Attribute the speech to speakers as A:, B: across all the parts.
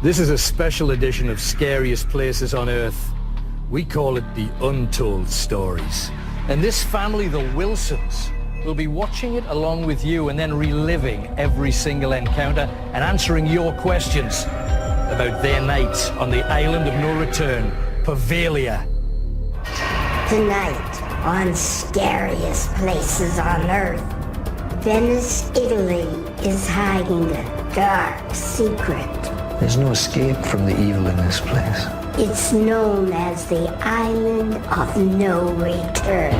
A: This is a special edition of Scariest Places on Earth. We call it the Untold Stories. And this family, the Wilsons, will be watching it along with you and then reliving every single encounter and answering your questions about their night on the island of no return, Poveglia.
B: Tonight on Scariest Places on Earth, Venice, Italy is hiding a dark secret.
C: There's no escape from the evil in this place.
B: It's known as the Island of No Return,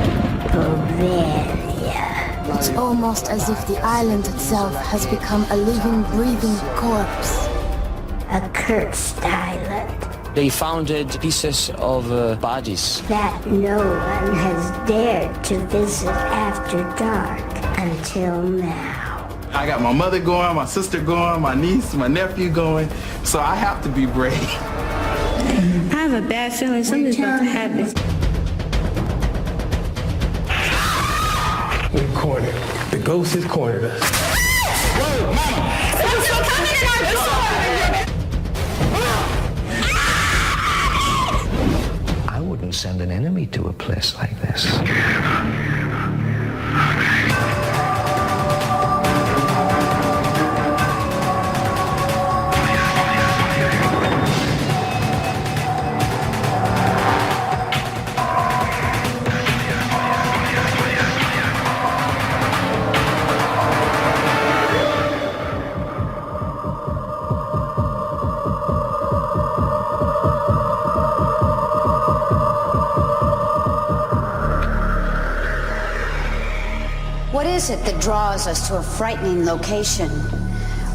B: Poveglia.
D: It's almost as if the island itself has become a living, breathing corpse.
B: A cursed island
E: They found pieces of bodies.
B: that no one has dared to visit after dark until now.
F: I got my mother going, my sister going, my niece, my nephew going, so I have to be brave.
G: I have a bad feeling something's about to happen.
C: We're cornered. The ghost has cornered us.
F: Whoa, mama!
G: Someone's still coming in our door!
C: I wouldn't send an enemy to a place like this.
H: What is it that draws us to a frightening location?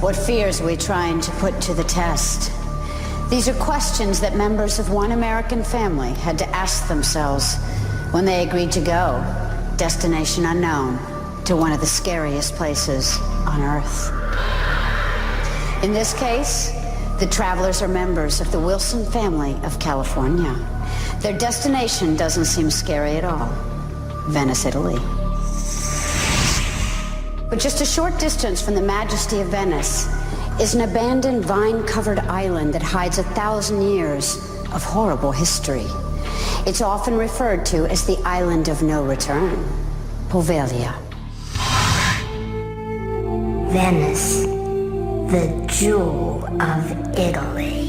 H: What fears are we trying to put to the test? These are questions that members of one American family had to ask themselves when they agreed to go, destination unknown, to one of the scariest places on Earth. In this case, the travelers are members of the Wilson family of California. Their destination doesn't seem scary at all. Venice, Italy. But just a short distance from the majesty of Venice is an abandoned vine-covered island that hides 1,000 years of horrible history. It's often referred to as the Island of No Return, Poveglia.
B: Venice, the jewel of Italy.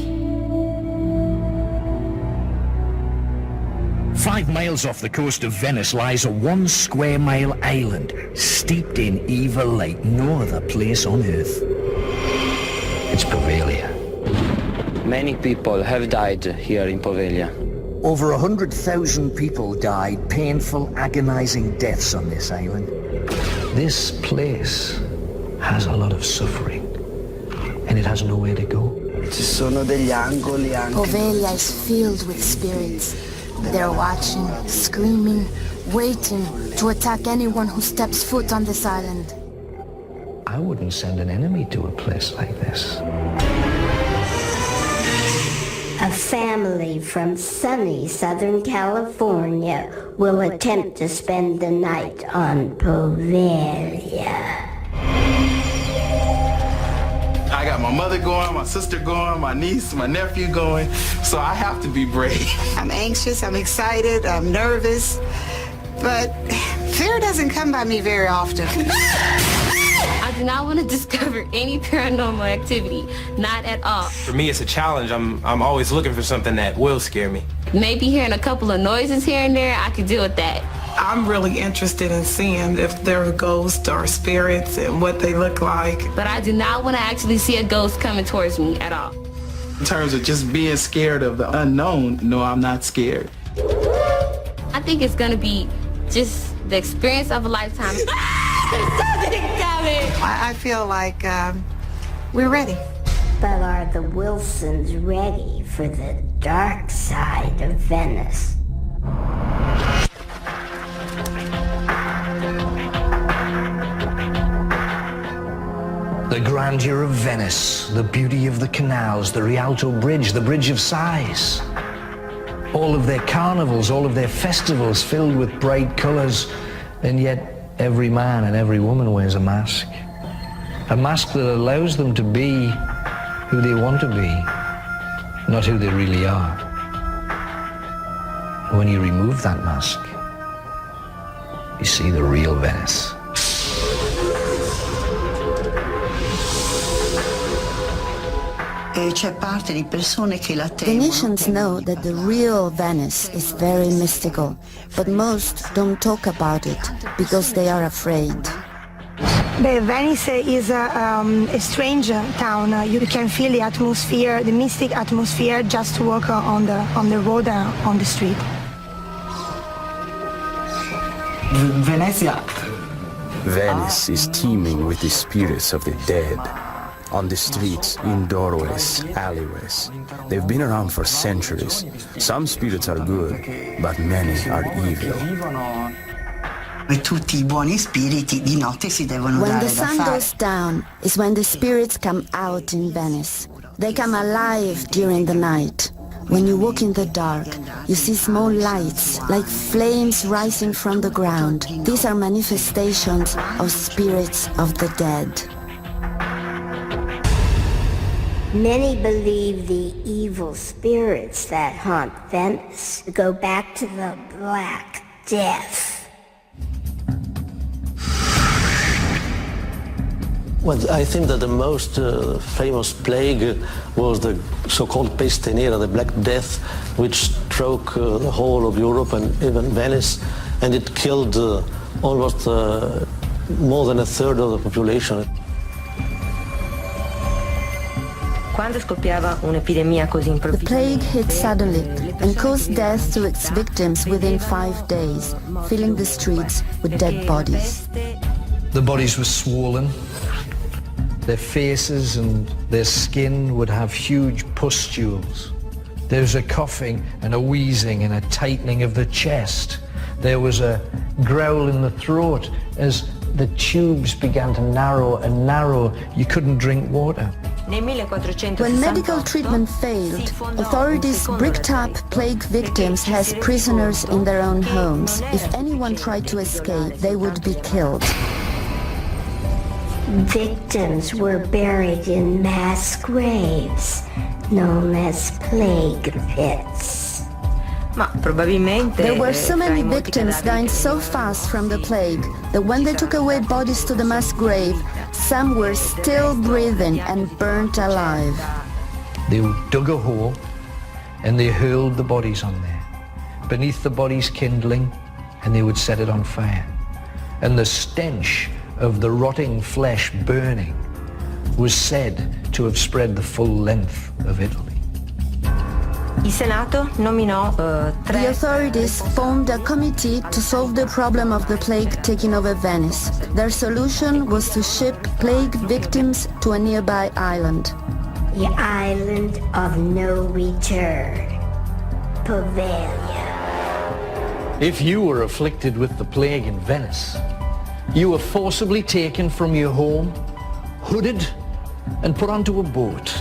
A: 5 miles off the coast of Venice lies a 1 square mile island steeped in evil like no other place on Earth.
C: It's Poveglia.
E: Many people have died here in Poveglia.
C: Over 100,000 people died painful, agonizing deaths on this island. This place has a lot of suffering, and it has nowhere to go.
I: Ci sono degli angoli anche.
D: Poveglia is filled with spirits. They're watching, screaming, waiting to attack anyone who steps foot on this island.
C: I wouldn't send an enemy to a place like this.
B: A family from sunny Southern California will attempt to spend the night on Poveglia.
F: I got my mother going, my sister going, my niece, my nephew going, so I have to be brave.
J: I'm anxious, I'm excited, I'm nervous, but fear doesn't come by me very often.
G: I do not want to discover any paranormal activity, not at all.
K: For me, it's a challenge. I'm always looking for something that will scare me.
G: Maybe hearing a couple of noises here and there, I could deal with that.
J: I'm really interested in seeing if there are ghosts or spirits and what they look like.
G: But I do not want to actually see a ghost coming towards me at all.
F: In terms of just being scared of the unknown, no, I'm not scared.
G: I think it's going to be just the experience of a lifetime. Something coming!
J: I feel like we're ready.
B: But are the Wilsons ready for the dark side of Venice?
C: The grandeur of Venice, the beauty of the canals, the Rialto Bridge, the Bridge of Sighs. All of their carnivals, all of their festivals filled with bright colors, and yet every man and every woman wears a mask. A mask that allows them to be who they want to be. not who they really are. When you remove that mask, you see the real Venice.
D: Venetians know that the real Venice is very mystical, but most don't talk about it because they are afraid.
L: Venice is a strange town. You can feel the atmosphere, the mystic atmosphere, just to walk on the road, on the street.
M: Venice is teeming with the spirits of the dead. On the streets, in doorways, alleyways. They've been around for centuries. Some spirits are good, but many are evil.
D: When the sun goes down is when the spirits come out in Venice. They come alive during the night. When you walk in the dark, you see small lights, like flames rising from the ground. These are manifestations of spirits of the dead.
B: Many believe the evil spirits that haunt Venice go back to the Black Death.
N: Well, I think that the most famous plague was the so-called peste nera, the Black Death, which struck the whole of Europe and even Venice, and it killed almost more than a third of the population.
D: The plague hit suddenly and caused death to its victims within 5 days, filling the streets with dead bodies.
C: The bodies were swollen. Their faces and their skin would have huge pustules. There was a coughing and a wheezing and a tightening of the chest. There was a growl in the throat as the tubes began to narrow and narrow. You couldn't drink water.
D: When medical treatment failed, authorities bricked up plague victims as prisoners in their own homes. If anyone tried to escape, they would be killed.
B: Victims were buried in mass graves, known as plague pits.
D: There were so many victims dying so fast from the plague that when they took away bodies to the mass grave, some were still breathing and burnt alive.
C: They dug a hole and they hurled the bodies on there. Beneath the bodies kindling, and they would set it on fire. And the stench of the rotting flesh burning was said to have spread the full length of Italy.
D: The authorities formed a committee to solve the problem of the plague taking over Venice. Their solution was to ship plague victims to a nearby island.
B: The island of no return, Poveglia.
C: If you were afflicted with the plague in Venice, you were forcibly taken from your home, hooded, and put onto a boat.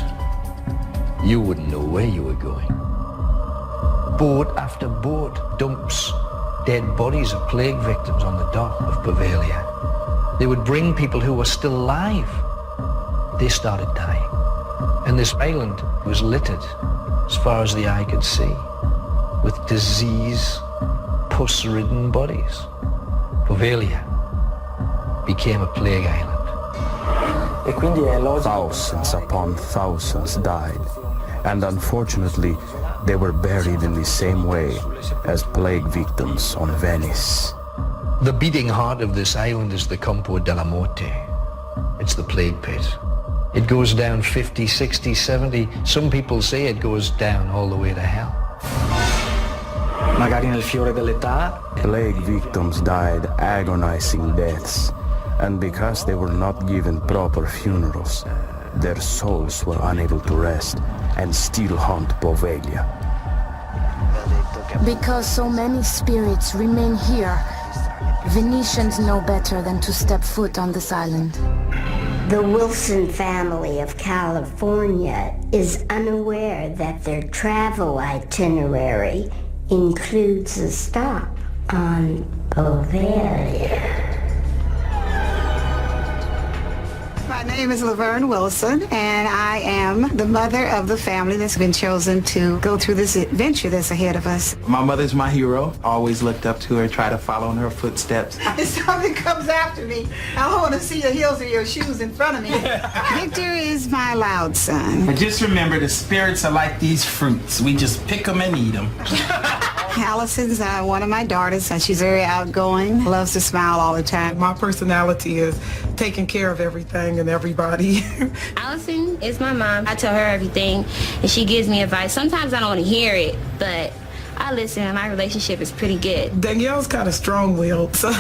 C: You wouldn't know where you were going. Boat after boat dumps dead bodies of plague victims on the dock of Poveglia. They would bring people who were still alive. They started dying. And this island was littered, as far as the eye could see, with disease, pus-ridden bodies. Poveglia became a plague island.
M: Thousands upon thousands died, and unfortunately, they were buried in the same way as plague victims on Venice.
C: The beating heart of this island is the Campo della Morte. It's the plague pit. It goes down 50, 60, 70. Some people say it goes down all the way to hell.
M: Plague victims died agonizing deaths, and because they were not given proper funerals, their souls were unable to rest and still haunt Poveglia.
D: Because so many spirits remain here, Venetians know better than to step foot on this island.
B: The Wilson family of California is unaware that their travel itinerary includes a stop on Poveglia.
J: My name is Laverne Wilson, and I am the mother of the family that's been chosen to go through this adventure that's ahead of us.
F: My mother's my hero. Always looked up to her, try to follow in her footsteps.
J: If something comes after me, I don't want to see the heels of your shoes in front of me. Victor is my loud son.
F: But just remember, the spirits are like these fruits. We just pick them and eat them.
J: Allison's one of my daughters, and she's very outgoing, loves to smile all the time.
O: My personality is taking care of everything and everybody.
G: Allison is my mom. I tell her everything, and she gives me advice. Sometimes I don't want to hear it, but I listen, and my relationship is pretty good.
O: Danielle's kind of strong-willed, so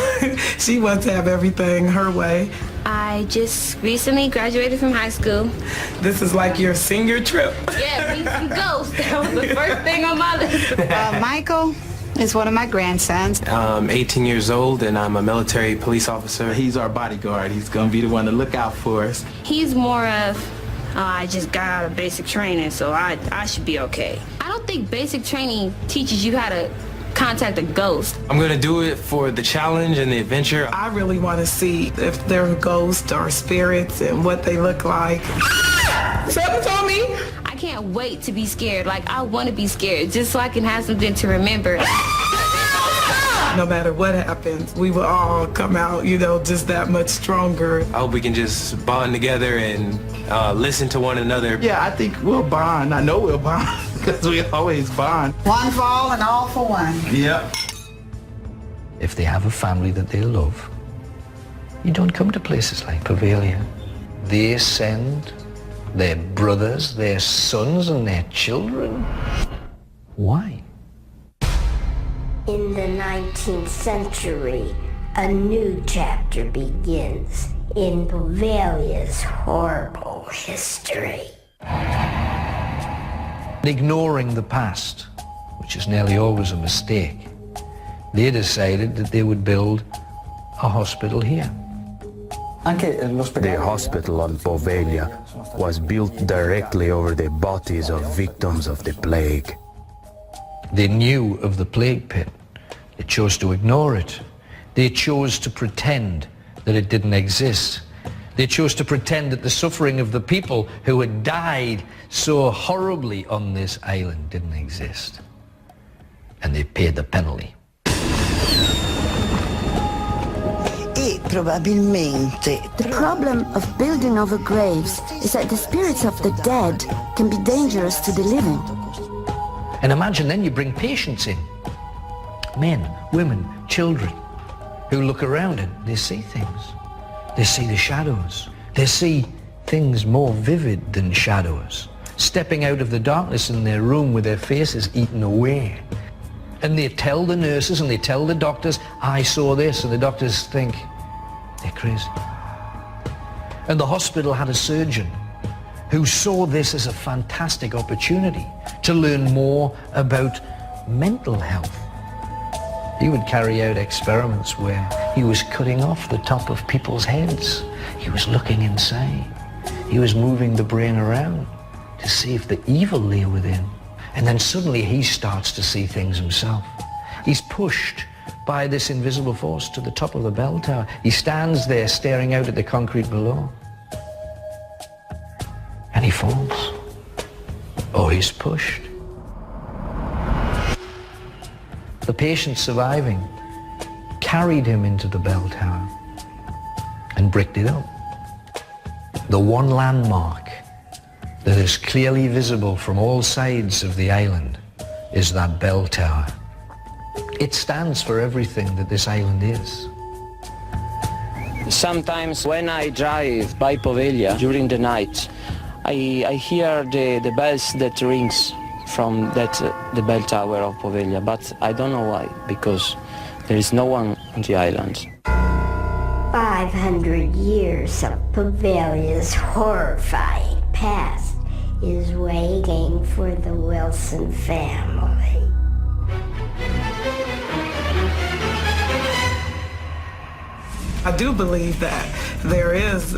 O: she wants to have everything her way.
G: I just recently graduated from high school.
O: This is like your senior trip.
G: Yeah, meet some ghosts. That was the first thing on my list.
J: Michael is one of my grandsons.
K: I'm 18 years old, and I'm a military police officer.
F: He's our bodyguard. He's going to be the one to look out for us.
G: He's more of, I just got out of basic training, so I should be okay. I don't think basic training teaches you how to contact a ghost.
K: I'm going to do it for the challenge and the adventure.
O: I really want to see if they're ghosts or spirits and what they look like. Something told me.
G: I can't wait to be scared. Like, I want to be scared just so I can have something to remember.
O: No matter what happens, we will all come out, just that much stronger.
K: I hope we can just bond together and listen to one another.
F: Yeah, I think we'll bond. I know we'll bond because we always bond.
J: One for all and all for one.
F: Yep.
C: If they have a family that they love, you don't come to places like Poveglia. They send their brothers, their sons, and their children. Why?
B: In the 19th century, a new chapter begins in Poveglia's horrible history.
C: Ignoring the past, which is nearly always a mistake, they decided that they would build a hospital here.
M: The hospital on Poveglia was built directly over the bodies of victims of the plague.
C: They knew of the plague pit. They chose to ignore it. They chose to pretend that it didn't exist. They chose to pretend that the suffering of the people who had died so horribly on this island didn't exist. And they paid the penalty.
D: The problem of building over graves is that the spirits of the dead can be dangerous to the living.
C: And imagine then you bring patients in. Men, women, children, who look around and they see things. They see the shadows. They see things more vivid than shadows, stepping out of the darkness in their room with their faces eaten away. And they tell the nurses and they tell the doctors, I saw this, and the doctors think, they're crazy. And the hospital had a surgeon who saw this as a fantastic opportunity to learn more about mental health. He would carry out experiments where he was cutting off the top of people's heads. He was looking inside. He was moving the brain around to see if the evil lay within. And then suddenly he starts to see things himself. He's pushed by this invisible force to the top of the bell tower. He stands there staring out at the concrete below. And he falls. Or he's pushed. The patient surviving carried him into the bell tower and bricked it up. The one landmark that is clearly visible from all sides of the island is that bell tower. It stands for everything that this island is.
E: Sometimes when I drive by Poveglia during the night, I hear the bells that rings from the bell tower of Poveglia, but I don't know why, because there is no one on the island.
B: 500 years of Poveglia's horrifying past is waiting for the Wilson family.
O: I do believe that there is,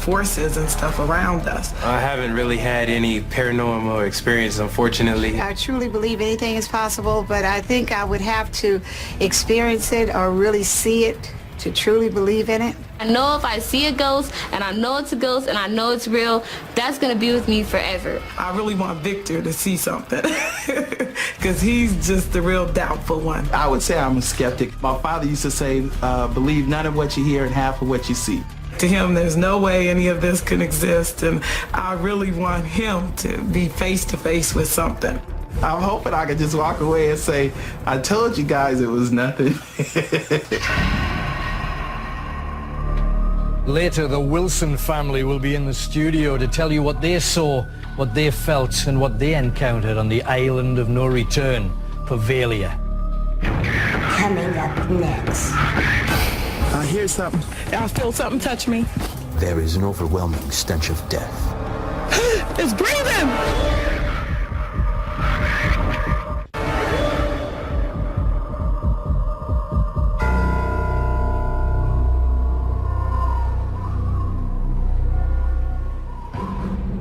O: forces and stuff around us.
K: I haven't really had any paranormal experience, unfortunately.
J: I truly believe anything is possible, but I think I would have to experience it or really see it to truly believe in it.
G: I know if I see a ghost, and I know it's a ghost, and I know it's real, that's gonna be with me forever.
O: I really want Victor to see something, because he's just the real doubtful one.
F: I would say I'm a skeptic. My father used to say, believe none of what you hear and half of what you see.
O: To him, there's no way any of this can exist, and I really want him to be face to face with something.
F: I'm hoping I can just walk away and say, I told you guys it was nothing.
A: Later, the Wilson family will be in the studio to tell you what they saw, what they felt, and what they encountered on the island of no return, Poveglia.
B: Coming up next.
F: I hear something.
O: I feel something touch me.
M: There is an overwhelming stench of death.
O: It's breathing!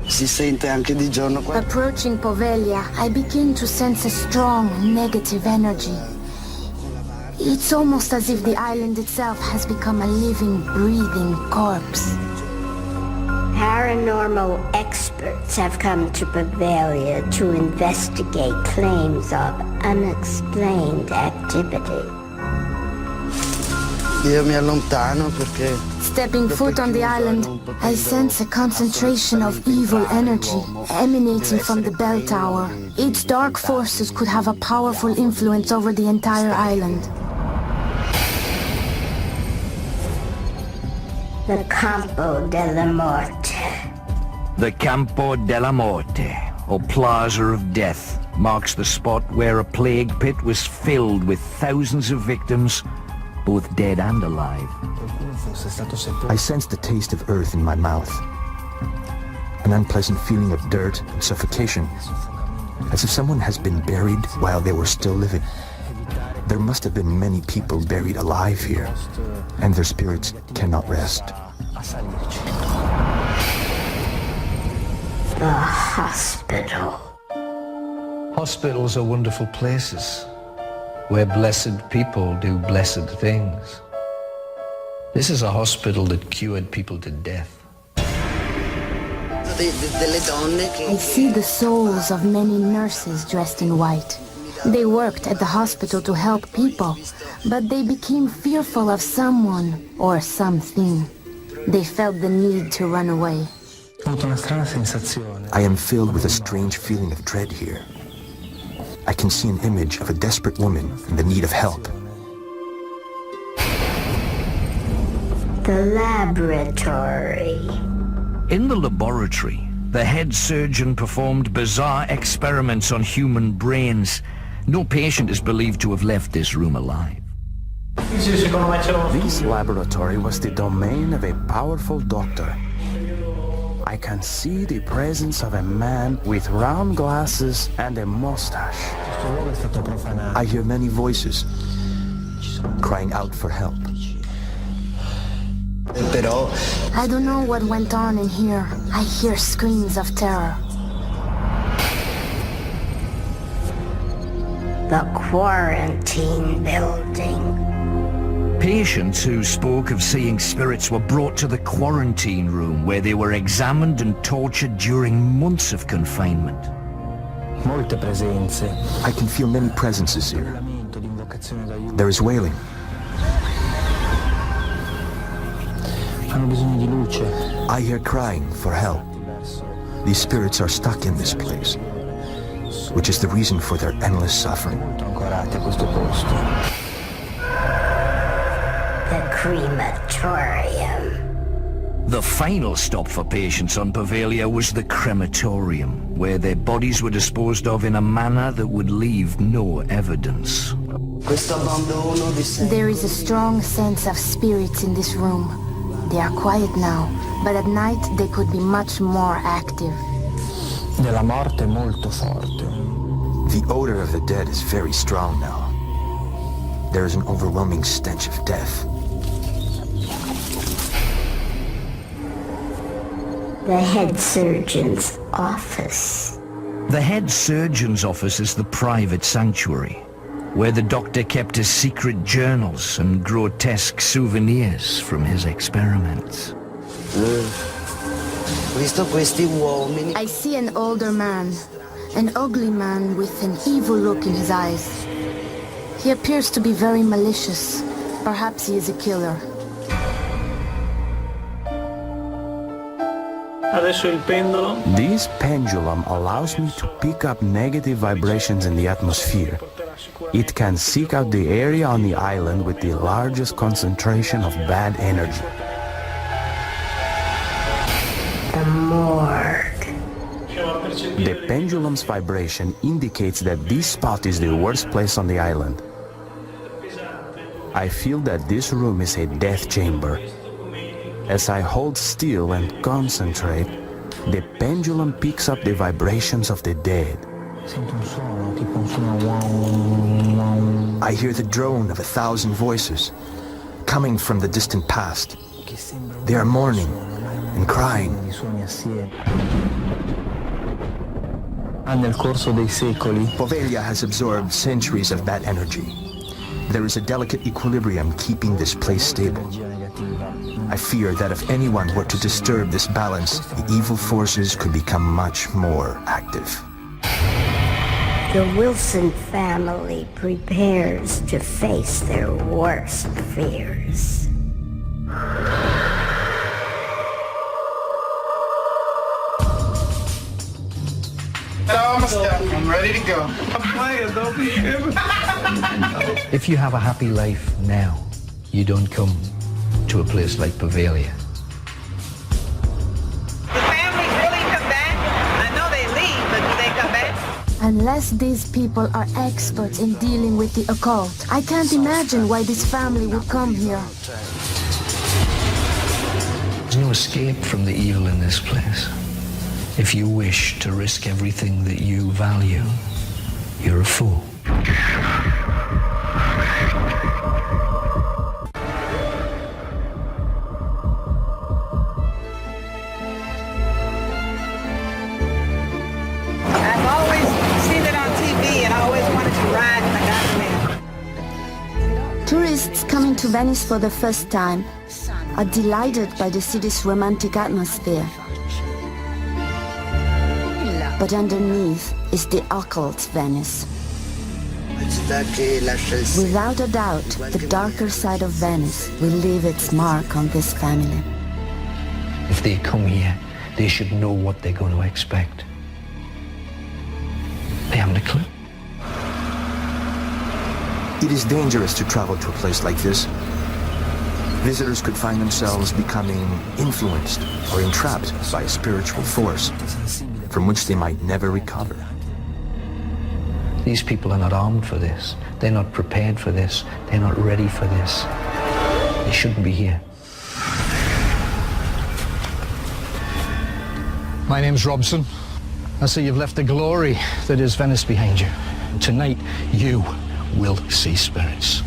I: Si sente anche di giorno qua.
D: Approaching Poveglia, I begin to sense a strong negative energy. It's almost as if the island itself has become a living, breathing corpse.
B: Paranormal experts have come to Poveglia to investigate claims of unexplained activity.
I: Io mi allontano perché...
D: Stepping foot on the island, I sense a concentration of evil energy emanating from the bell tower. Its dark forces could have a powerful influence over the entire island.
B: The Campo della Morte.
C: The Campo della Morte, or Plaza of Death, marks the spot where a plague pit was filled with thousands of victims, both dead and alive.
M: I sense the taste of earth in my mouth. An unpleasant feeling of dirt and suffocation, as if someone has been buried while they were still living. There must have been many people buried alive here, and their spirits cannot rest.
B: The hospital.
C: Hospitals are wonderful places, where blessed people do blessed things. This is a hospital that cured people to death.
D: I see the souls of many nurses dressed in white. They worked at the hospital to help people, but they became fearful of someone or something. They felt the need to run away.
M: I am filled with a strange feeling of dread here. I can see an image of a desperate woman in the need of help.
B: The laboratory.
C: In the laboratory, the head surgeon performed bizarre experiments on human brains. No patient is believed to have left this room alive.
M: This laboratory was the domain of a powerful doctor. I can see the presence of a man with round glasses and a mustache.
C: I hear many voices crying out for help.
D: I don't know what went on in here. I hear screams of terror.
B: The quarantine building.
C: Patients who spoke of seeing spirits were brought to the quarantine room where they were examined and tortured during months of confinement.
M: I can feel many presences here. There is wailing. I hear crying for help. These spirits are stuck in this place, which is the reason for their endless suffering.
B: The crematorium.
C: The final stop for patients on Poveglia was the crematorium, where their bodies were disposed of in a manner that would leave no evidence.
D: There is a strong sense of spirits in this room. They are quiet now, but at night they could be much more active.
M: The odor of the dead is very strong now. There is an overwhelming stench of death.
B: The head surgeon's office.
C: The head surgeon's office is the private sanctuary. where the doctor kept his secret journals and grotesque souvenirs from his experiments.
D: I see an older man, an ugly man with an evil look in his eyes. He appears to be very malicious. Perhaps he is a killer.
M: This pendulum allows me to pick up negative vibrations in the atmosphere. It can seek out the area on the island with the largest concentration of bad energy.
B: The morgue.
M: The pendulum's vibration indicates that this spot is the worst place on the island. I feel that this room is a death chamber. As I hold still and concentrate, the pendulum picks up the vibrations of the dead. I hear the drone of 1,000 voices coming from the distant past. They are mourning and crying. Poveglia has absorbed centuries of bad energy. There is a delicate equilibrium keeping this place stable. I fear that if anyone were to disturb this balance, the evil forces could become much more active.
B: The Wilson family prepares to face their worst fears.
F: All my stuff, I'm ready to go. I'm playing, don't be.
A: If you have a happy life now, you don't come to a place like Poveglia.
P: The families really come back? I know they leave, but do they come back?
D: Unless these people are experts in dealing with the occult, I can't imagine why this family would come here.
C: There's no escape from the evil in this place. If you wish to risk everything that you value, you're a fool.
P: I've always seen it on TV and I always wanted to ride when I got there.
D: Tourists coming to Venice for the first time are delighted by the city's romantic atmosphere. But underneath is the occult Venice. Without a doubt, the darker side of Venice will leave its mark on this family.
C: If they come here, they should know what they're going to expect. They haven't a clue.
M: It is dangerous to travel to a place like this. Visitors could find themselves becoming influenced or entrapped by a spiritual force from which they might never recover.
C: These people are not armed for this. They're not prepared for this. They're not ready for this. They shouldn't be here.
A: My name's Robson. I see you've left the glory that is Venice behind you. Tonight, you will see spirits.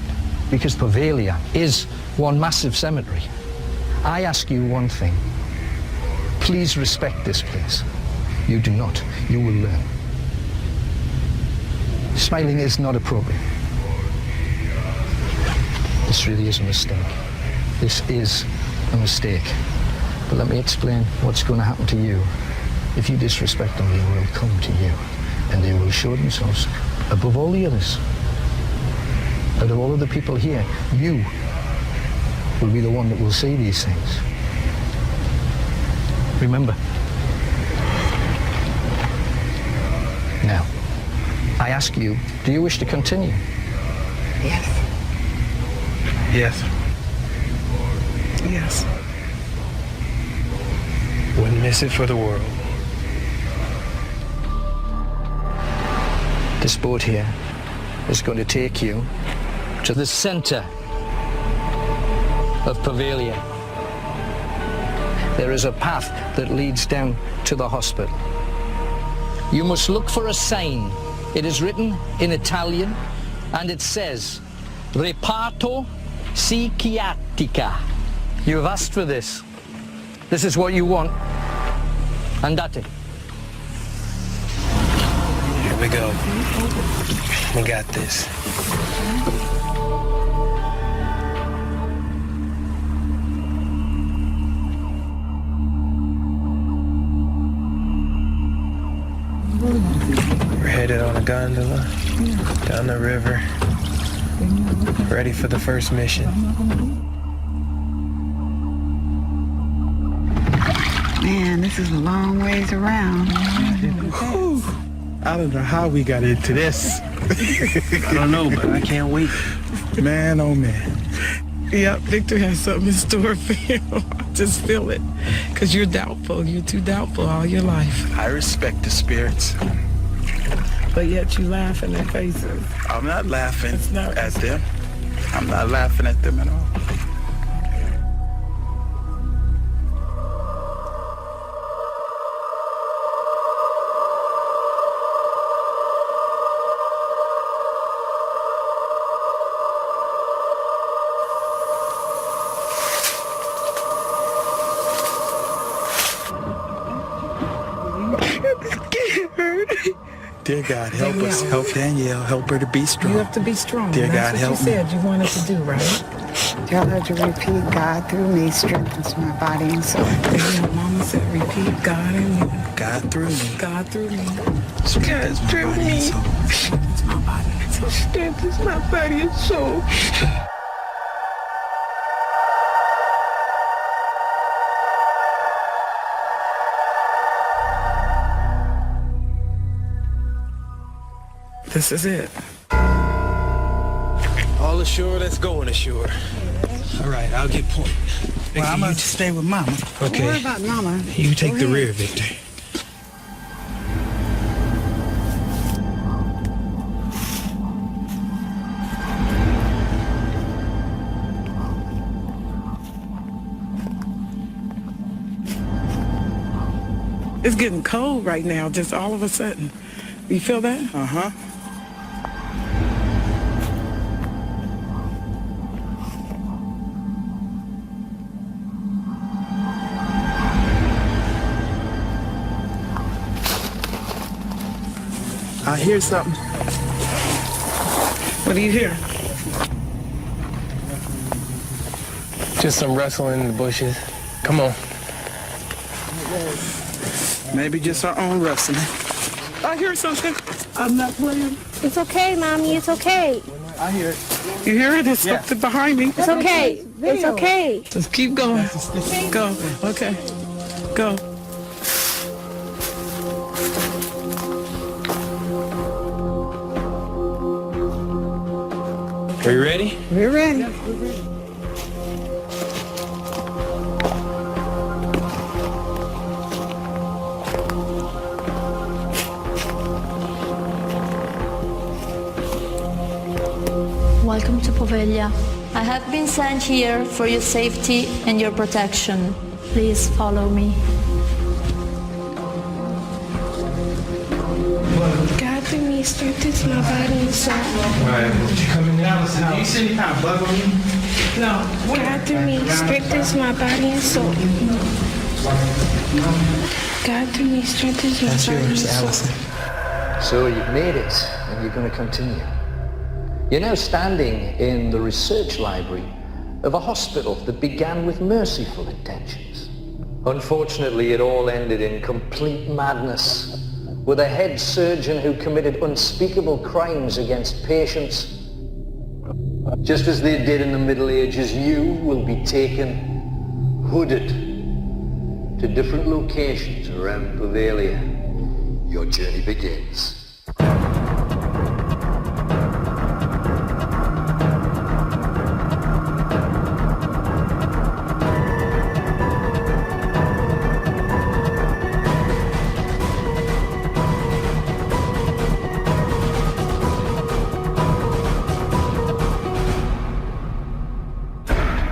A: Because Poveglia is one massive cemetery. I ask you one thing. Please respect this place. You do not. You will learn. Smiling is not appropriate. This really is a mistake. This is a mistake. But let me explain what's going to happen to you. If you disrespect them, they will come to you. And they will show themselves above all the others. Out of all of the people here, you will be the one that will see these things. Remember. Now, I ask you, do you wish to continue?
O: Yes. Yes. Yes.
K: Wouldn't miss it for the world.
A: This boat here is going to take you to the center of Poveglia. There is a path that leads down to the hospital. You must look for a sign. It is written in Italian and it says, Reparto Psichiatrica. You have asked for this. This is what you want. Andate.
K: we go. We got this. We're headed on a gondola down the river, ready for the first mission.
P: Man, this is a long ways around.
F: I don't know how we got into this.
K: I don't know, but I can't wait.
F: Man, oh man.
O: Yep, Victor has something in store for you. I just feel it. Because you're doubtful. You're too doubtful all your life.
F: I respect the spirits.
O: But yet you laugh in their faces.
F: I'm not laughing at them. I'm not laughing at them at all. Dear God, help us. Help Danielle. Help her to be strong.
O: You have to be strong.
F: Dear God,
O: That's
F: help
O: what you
F: me.
O: said you wanted to do, right?
P: Tell her to repeat, God through me strengthens my body and soul.
O: Mama said repeat, God in me.
F: God through me.
O: God through me.
F: God through me.
O: Strengthens my body and soul. Strengthens my body and soul. This is it.
K: All ashore, let's go ashore. All right, I'll get point.
F: Well, I'm going to stay with Mama.
K: Okay.
P: Don't worry about Mama.
K: You take
P: Go
K: the
P: ahead.
K: rear, Victor.
O: It's getting cold right now, just all of a sudden. You feel that?
F: Uh-huh. I hear something.
O: What do you hear?
K: Just some rustling in the bushes. Come on.
F: Maybe just our own rustling.
O: I hear something. I'm not playing.
Q: It's okay, Mommy. It's okay.
F: I hear it.
O: You hear it? There's something behind me.
Q: It's okay. It's okay.
O: Just keep going. Go. Okay. Go.
K: Are you ready?
P: We're ready.
Q: Welcome to Poveglia. I have been sent here for your safety and your protection. Please follow me.
G: God through me strengthens my body and soul.
K: Right, you coming down? Do you see any kind of bug on you?
O: No.
G: God through me strengthens my body and soul. God through me strengthens my
F: That's
G: body and
F: yours,
G: soul.
F: Allison.
C: So you've made it, and you're going to continue. You're now standing in the research library of a hospital that began with merciful intentions. Unfortunately, it all ended in complete madness, with a head surgeon who committed unspeakable crimes against patients. Just as they did in the Middle Ages, you will be taken, hooded, to different locations around Poveglia. Your journey begins.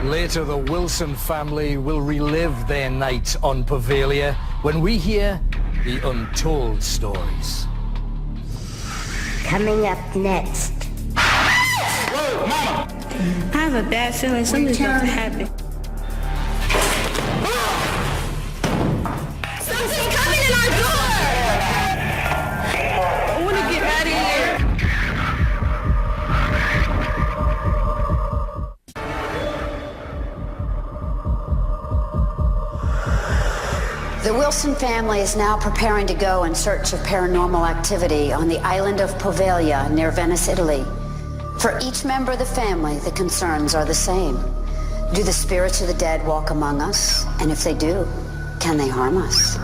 C: Later, the Wilson family will relive their night on Poveglia when we hear the untold stories.
B: Coming up next.
G: I have a bad feeling something's about to happen.
Q: Something coming in our door!
O: I want to get
H: The Wilson family is now preparing to go in search of paranormal activity on the island of Poveglia near Venice, Italy. For each member of the family, the concerns are the same. Do the spirits of the dead walk among us? And if they do, can they harm us?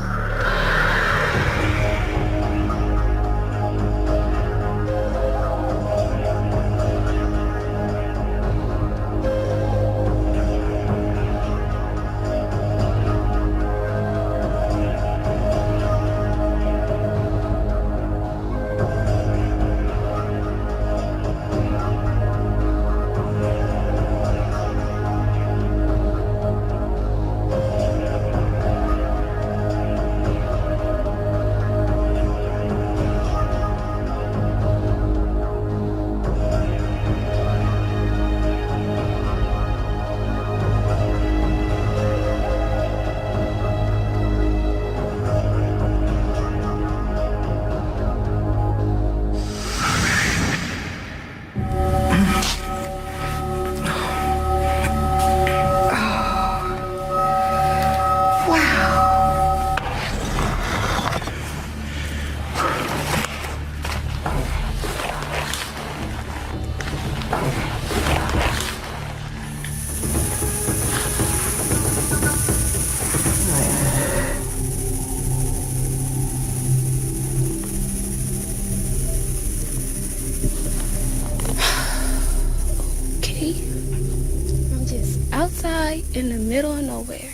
G: In the middle of nowhere.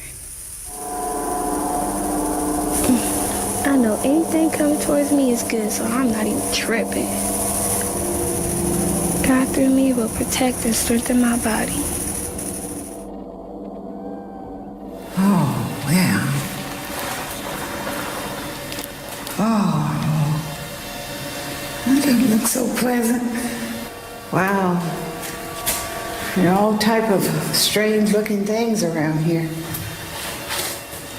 G: I know anything coming towards me is good, so I'm not even tripping. God through me will protect and strengthen my body.
J: Oh, wow. Oh, that doesn't look so pleasant. Wow. There are all type of strange-looking things around here.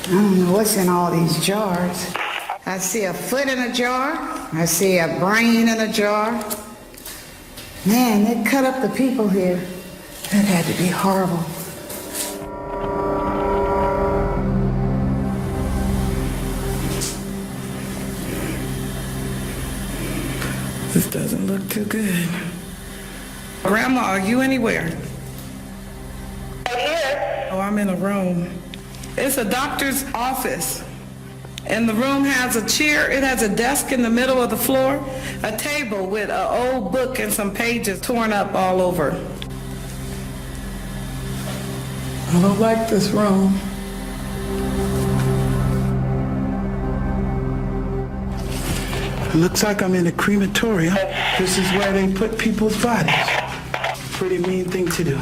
J: I don't know what's in all these jars. I see a foot in a jar. I see a brain in a jar. Man, they cut up the people here. That had to be horrible. This doesn't look too good. Grandma, are you anywhere?
P: Right here.
J: Oh, I'm in a room. It's a doctor's office. And the room has a chair. It has a desk in the middle of the floor, a table with an old book and some pages torn up all over. I don't like this room. It looks like I'm in a crematorium. This is where they put people's bodies. Pretty mean thing to do.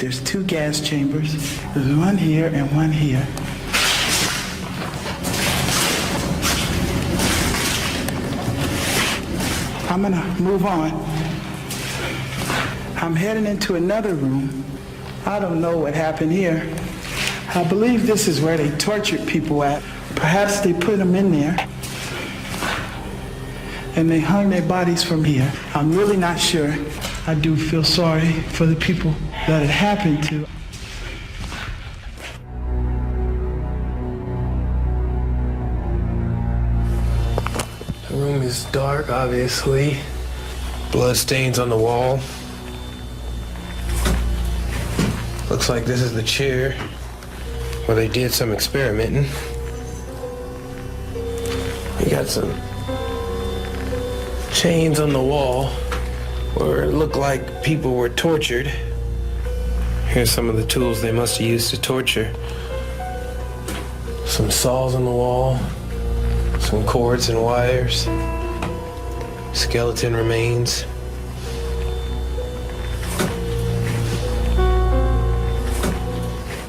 J: There's 2 gas chambers. There's one here and one here. I'm gonna move on. I'm heading into another room. I don't know what happened here. I believe this is where they tortured people at. Perhaps they put them in there and they hung their bodies from here. I'm really not sure. I do feel sorry for the people that it happened to.
K: The room is dark, obviously. Blood stains on the wall. Looks like this is the chair where they did some experimenting. You got some chains on the wall where it looked like people were tortured. Here's some of the tools they must have used to torture. Some saws on the wall, some cords and wires, skeleton remains.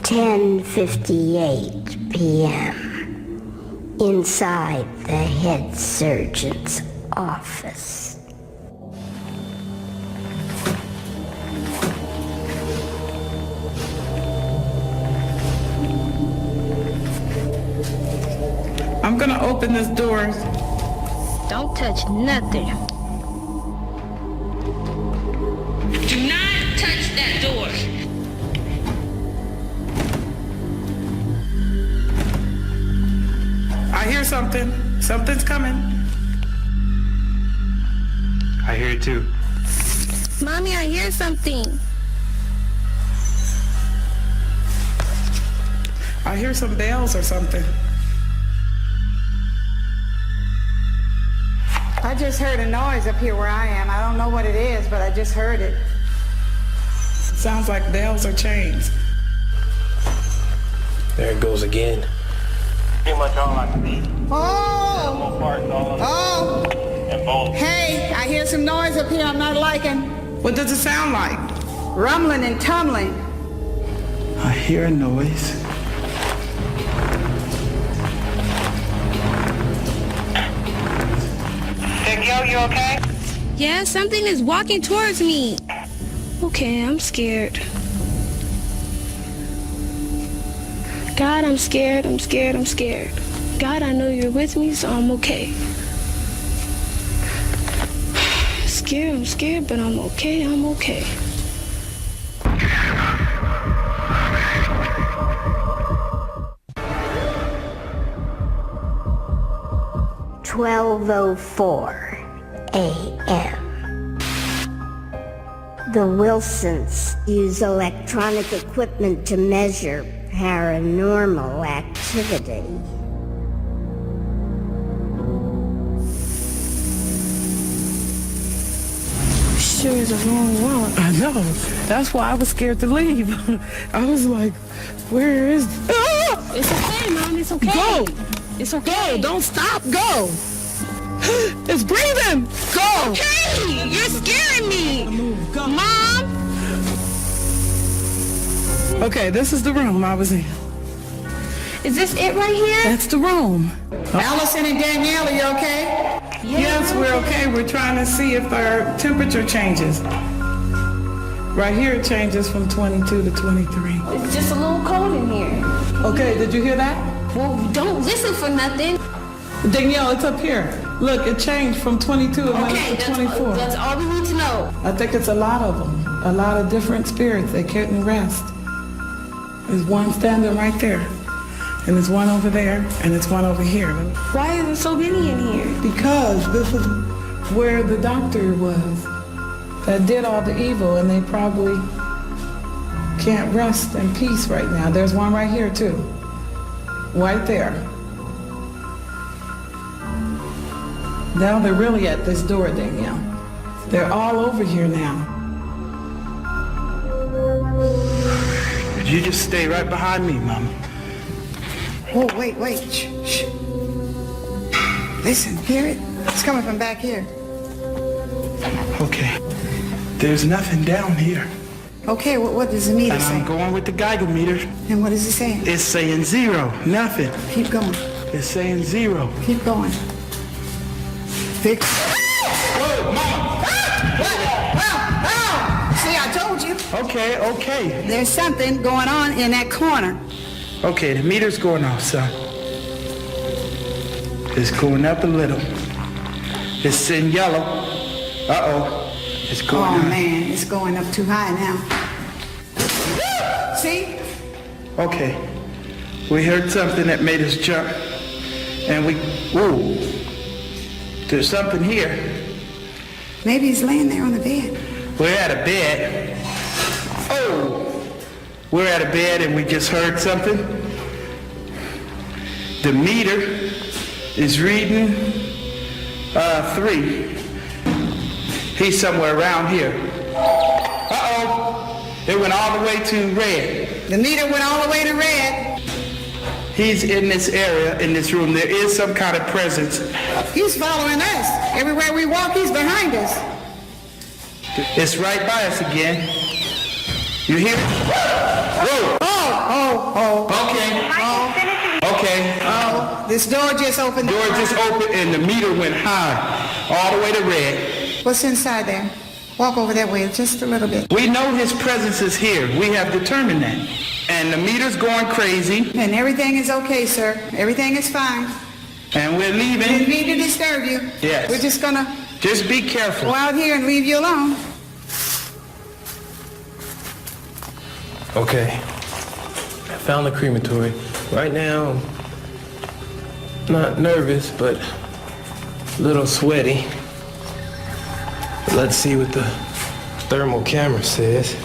B: "10:58 p.m. inside the head surgeon's office.
J: I'm gonna open this door.
G: Don't touch nothing. Do not touch that door.
O: I hear something. Something's coming.
K: I hear it too.
G: Mommy, I hear something.
O: I hear some bells or something.
P: I just heard a noise up here where I am. I don't know what it is, but I just heard it.
O: Sounds like bells or chains.
K: There it goes again.
R: Pretty much all I can see.
P: Oh! Oh! Hey, I hear some noise up here I'm not liking.
O: What does it sound like?
P: Rumbling and tumbling.
F: I hear a noise.
R: Yo, you okay?
G: Yeah, something is walking towards me. Okay, I'm scared. God, I'm scared, I'm scared, I'm scared. God, I know you're with me, so I'm okay. I'm scared, but I'm okay, I'm okay.
B: "12:04 a.m. The Wilsons use electronic equipment to measure paranormal activity.
G: Sure is a long walk.
O: I know. That's why I was scared to leave. I was like, where is... Ah!
G: It's okay, Mom, it's okay.
O: Go!
G: It's okay.
O: Go! Don't stop! Go! It's breathing! Go!
G: Okay, you're scaring me.
O: Go.
G: Mom!
O: Okay, this is the room I was in.
G: Is this it right here?
O: That's the room.
P: Allison and Danielle, are you okay?
O: Yes, we're okay. We're trying to see if our temperature changes. Right here it changes from 22 to 23.
G: It's just a little cold in here.
O: Okay, did you hear that?
G: Well, don't listen for nothing.
O: Danielle, it's up here. Look, it changed from 22 and went up to 24.
G: That's all we need to know.
O: I think it's a lot of them. A lot of different spirits. They couldn't rest. There's one standing right there. And there's one over there, and there's one over here.
G: Why are there so many in here?
O: Because this is where the doctor was that did all the evil, and they probably can't rest in peace right now. There's one right here, too. Right there. Now they're really at this door, Danielle. They're all over here now.
F: You just stay right behind me, Mama.
P: Oh, wait. Shh, shh. Listen, hear it? It's coming from back here.
F: Okay. There's nothing down here.
P: Okay, what does the meter
F: And
P: say?
F: I'm going with the Geiger meter.
P: And what is it saying?
F: It's saying 0, nothing.
P: Keep going.
F: It's saying 0.
P: Keep going. Fix.
F: Whoa, Mama!
P: See, I told you.
F: Okay.
P: There's something going on in that corner.
F: Okay, the meter's going off, son. It's going up a little. It's in yellow. Uh-oh. It's going
P: Oh,
F: up.
P: man, it's going up too high now. See?
F: Okay. We heard something that made us jump. And whoa. There's something here.
P: Maybe he's laying there on the bed.
F: We're at a bed. Oh! We're at a bed and we just heard something. The meter is reading 3. He's somewhere around here. Uh-oh! It went all the way to red.
P: The meter went all the way to red.
F: He's in this area, in this room. There is some kind of presence.
P: He's following us. Everywhere we walk, he's behind us.
F: It's right by us again. You hear it? Whoa!
P: Oh.
F: Okay.
P: Oh, this door just opened.
F: Door just opened and the meter went high, all the way to red.
P: What's inside there? Walk over that way just a little bit.
F: We know his presence is here. We have determined that. And the meter's going crazy.
P: And everything is okay, sir. Everything is fine.
F: And we're leaving.
P: We didn't mean to disturb you.
F: Yes.
P: We're just gonna
F: just be careful.
P: Go out here and leave you alone.
K: Okay. I found the crematory. Right now, Not nervous, but a little sweaty. Let's see what the thermal camera says.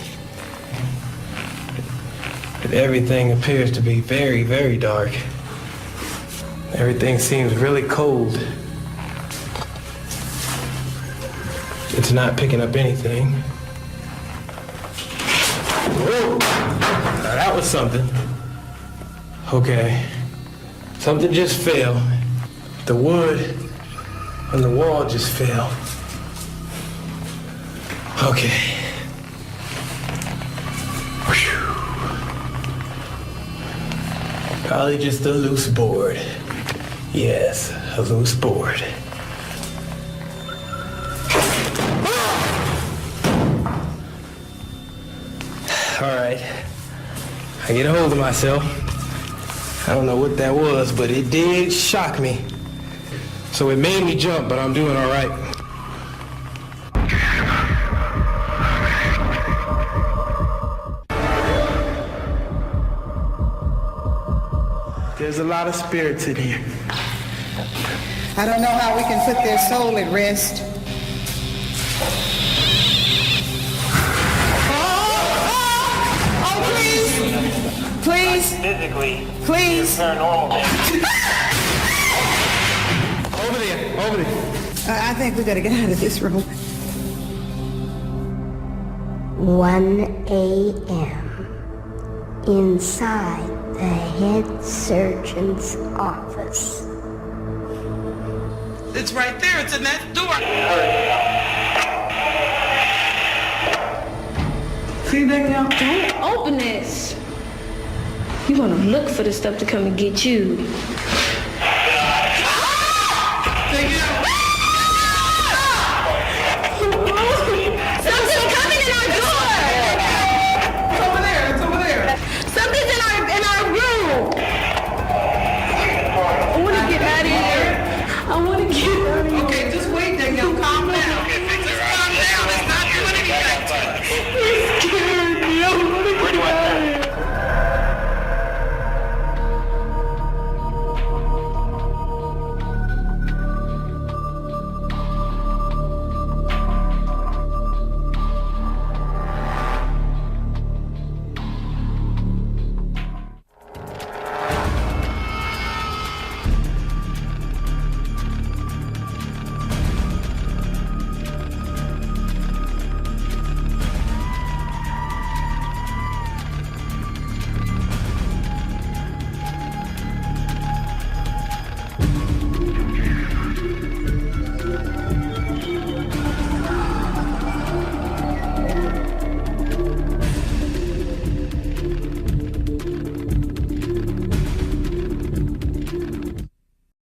K: But everything appears to be very, very dark. Everything seems really cold. It's not picking up anything. Whoa! Now that was something. Okay. Something just fell. The wood on the wall just fell. Okay. Whew. Probably just a loose board. Yes, a loose board. All right. I get a hold of myself. I don't know what that was, but it did shock me. So it made me jump, but I'm doing all right. There's a lot of spirits in here.
P: I don't know how we can put their soul at rest. Oh, please. Please.
R: Physically,
P: Please.
R: paranormal thing.
K: Over there.
P: I think we gotta get out of this room.
B: 1 a.m. Inside the head surgeon's office.
P: It's right there. It's in that door. See that now?
G: Don't open this. You want to look for the stuff to come and get you.